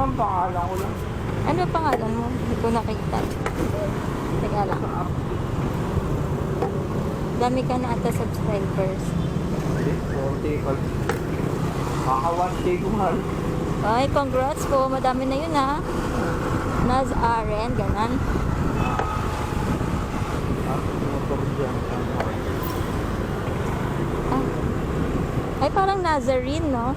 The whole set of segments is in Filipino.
naman, pangalan ko lang. Ano pangalan mo? Hindi ko nakita. Teka lang. Dami ka na ata subscribers. Hindi, 40 ka. Kaka 1K ko mahal. Ay, congrats po. Madami na yun ha. Naz Aren, ganan. Motor dyan. Ah. Ay, parang Nazarene, no?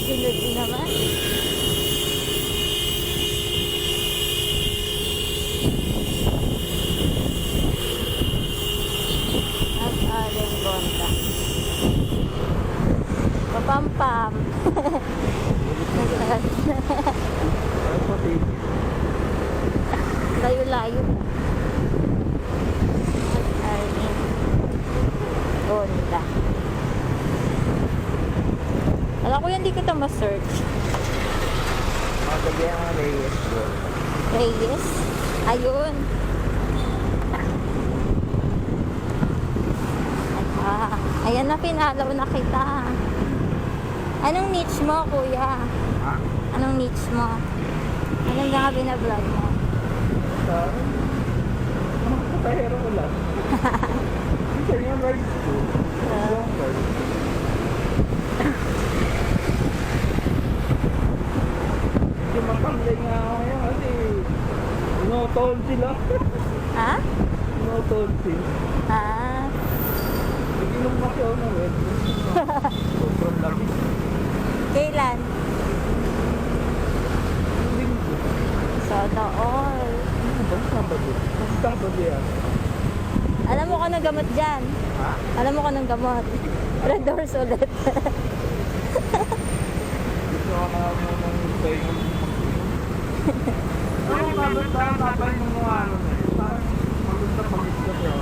Sunod din naman. Naz Aren Gonda. Papampam. Ay, pati. Layo-layo. Armin Gonda. Alam ko yan, di kita ma-search. Magagyan nga Reyes bro. Reyes? Ayun. Ah, ayan na, pinalaw na kita. Anong niche mo, kuya? Ha? Anong niche mo? Anong nga binablog mo? Saan? Mga katahero ko lang. Isa yung rides ko. Long ride. Hindi matamlay nga ako ngayon kasi inotol sila. Ha? Inotol sila. Ah, Nag-inom kasi ako ng Red Bull. Sobrang lamig. kailan? Linggo. Sana all. Ano ba? Sabado. Sabado yan. Alam mo kung anong gamot dyan? Ha? Alam mo kung anong gamot? Red doors ulit. Gusto ko na munang tayo ng Ano sabot na tapay ng mga ano na eh. Parang maganda pag-isip ko.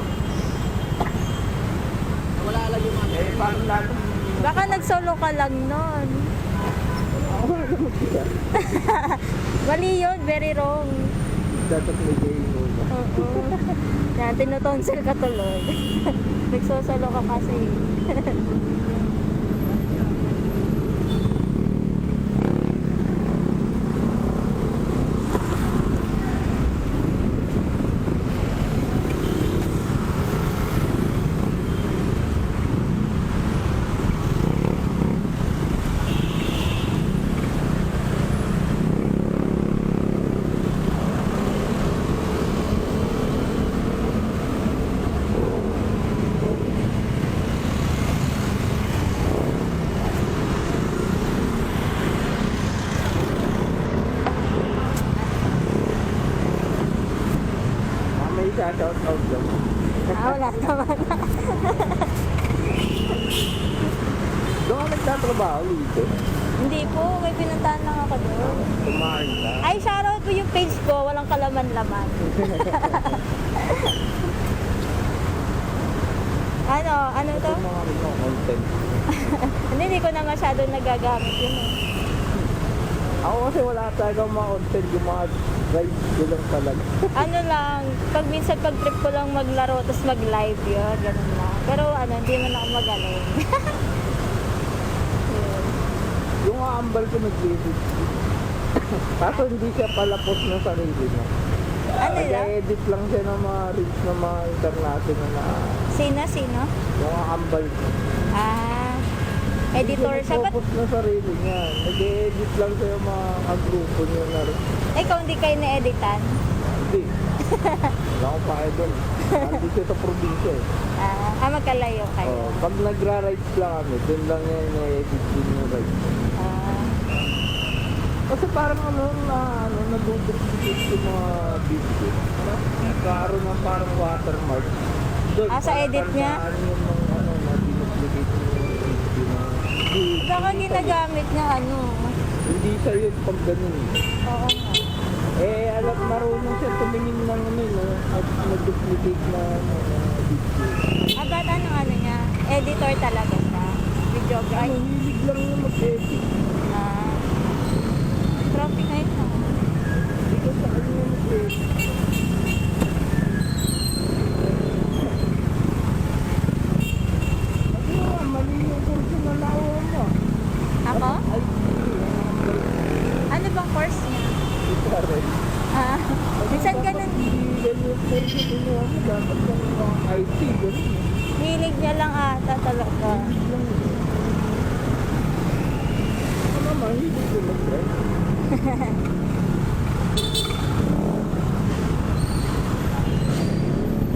Wala lang yung mga eh, parang lahat Baka nagsolo ka lang nun. ako wala naman siya. Mali yun, very wrong. Dapat may gay mo. Oo. Yan, tinutonsel ka tuloy. Nagsosolo ka kasi. May shout out lang. Wala naman. Doon ka nagtatrabaho dito. Hindi po, may pinuntahan lang ako doon. Kumain ka. Ay, shoutout po yung page ko, walang kalaman-laman. Ano to? Ito mga content. Hindi ko na masyado nagagamit yun eh. Ako kasi wala talagang mga content, yung mga rides ko lang talaga. Ano lang, minsan pag trip ko lang maglaro, tapos mag-live yun, ganun lang. Pero hindi man ako magaling. Yun. Yung aambal ko nag-edit. Kaso hindi siya palapos ng sarili niya. Ano yun? Nag-edit lang siya ng mga reels ng mga international na Sino? yung aambal ko. Ah, editor siya. Ba't Nag-focus na sarili niya. Nag-edit lang siya yung mga kagrupo niya na rin. ikaw hindi kayo na-editan? Hindi. Wala akong pa-idol. Hindi siya sa probinsya eh. Magkalayo kayo. Oh, pag nagra-rides lang kami, dun lang niya na-edit din yung rides. Ah, Kasi parang nag-duplicate yung mga video. Nagkaroon ng parang watermark. Doon, sa edit niya? Ano yung mga na-duplicate yung video na... baka ginagamit niya Hindi siya yun pag ganun. Oo nga. Alam, marunong siya tumingin ng at nag-duplicate na video. Agad niya? Editor talaga siya. Videographer. Hilig lang yung mag-edit. Traffic ngayon na. Hindi ko sa kanya mag-edit. course niya? Ika rin. Ah, minsan ganun. Hindi ganun po yung kinuha mo. Dapat yung mga IT, ganun. Hilig niya lang ata talaga. Ako naman, hindi ko mag-drive.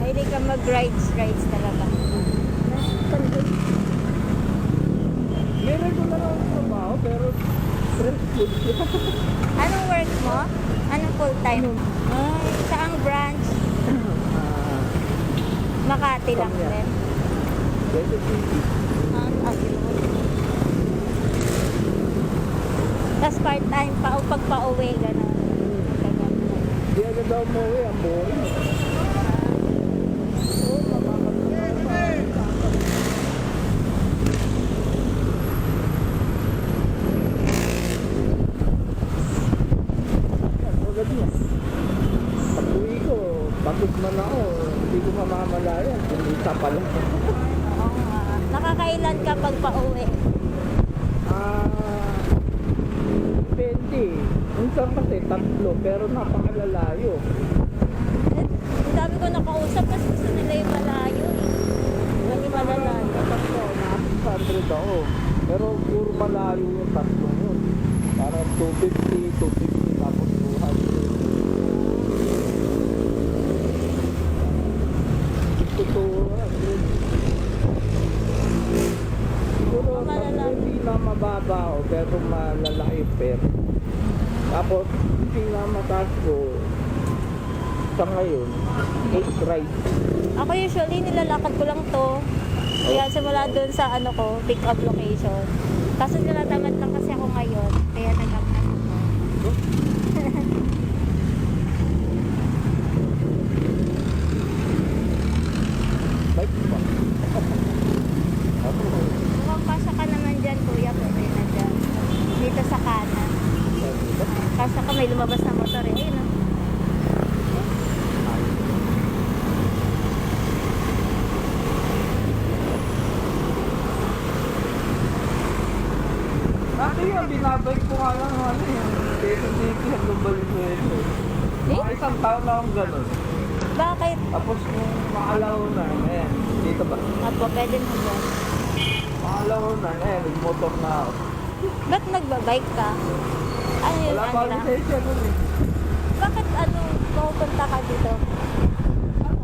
Hilig ka mag-rides talaga. Meron ko na lang ang trabaho, pero stressful siya. Anong work mo? Anong full-time? Ay, saang branch? Ah, Makati lang Kamya. din. Beto City. Ayun. Tapos part-time pa o pag pa-uwi, gano'n. Di agad daw umuwi, ang boring. Oo, makakatawa pa. Agad niya. Pag-uwi ko, pagod man ako, hindi ko mamamalayan. Kumita pa lang. Oo nga. Nakakailan ka pag pa-uwi? Ah, depende. Minsan kasi tatlo, pero napakalalayo. Ang dami ko nakausap kasi gusto nila yung malayo eh. Hindi malalayo. Tatlo, nasa 600 ako. Pero puro malayo yung tatlong yun. Parang 250, 250, tapos 200. Ito, 200. Siguro, Malalayo. hindi na mababa ako, pero malalaki yung pera. Tapos, hindi na mataas ko sa ngayon, 8 rides. Ako usually nilalakad ko lang to. Kaya simula doon sa ano ko, pick up location. Kaso nilatamad lang kasi ako ngayon. Kaya nag-up na ako. Bike pa. Ako, Mukhang pasok ka naman dyan, kuya. Pwede na dyan. Dito sa kanan. Kaso ka may lumabas na motor eh. Ayun, oh. Dati yung binabike ko nga lang ano yung City hanggang Valenzuela. Mga isang taon na akong ganun. Bakit? Tapos nung makalaw na, ayan, dito ba? Apo, pwede mo dyan. Makalaw na, ayan, nagmotor na ako. Ba't nagbabike ka? Ano yun? Wala Ano pa lang? lisensya nun eh. Bakit ano, pupunta ka dito?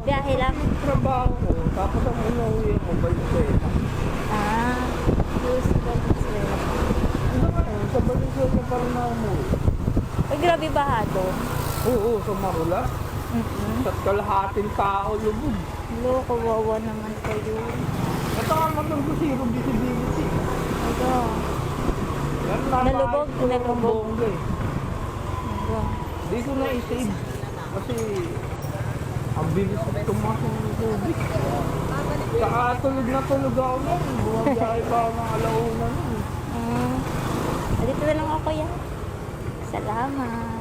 Biyahe lang? Yung trabaho ko, tapos ang inuwi mo, Valenzuela. Ah, use Valenzuela. Ano nga yun, sa Valenzuela pa rin ako umuwi. Ay, grabe bahado. Oo, sa Marula. Sa kalahating tao lubog. Loko, wawa naman kayo. Ito nga matang ko zero visibility. Ito. Yan, Nalubog, napakit ko ng nalubog. bongga eh. Ito. Di ko na i-save. Kasi ang bilis ko tumasok ng tubig. Saka tulog na tulog ako nun. Bumabiyahe pa ako ng alauna nun. Dito na lang ako yan. Salamat.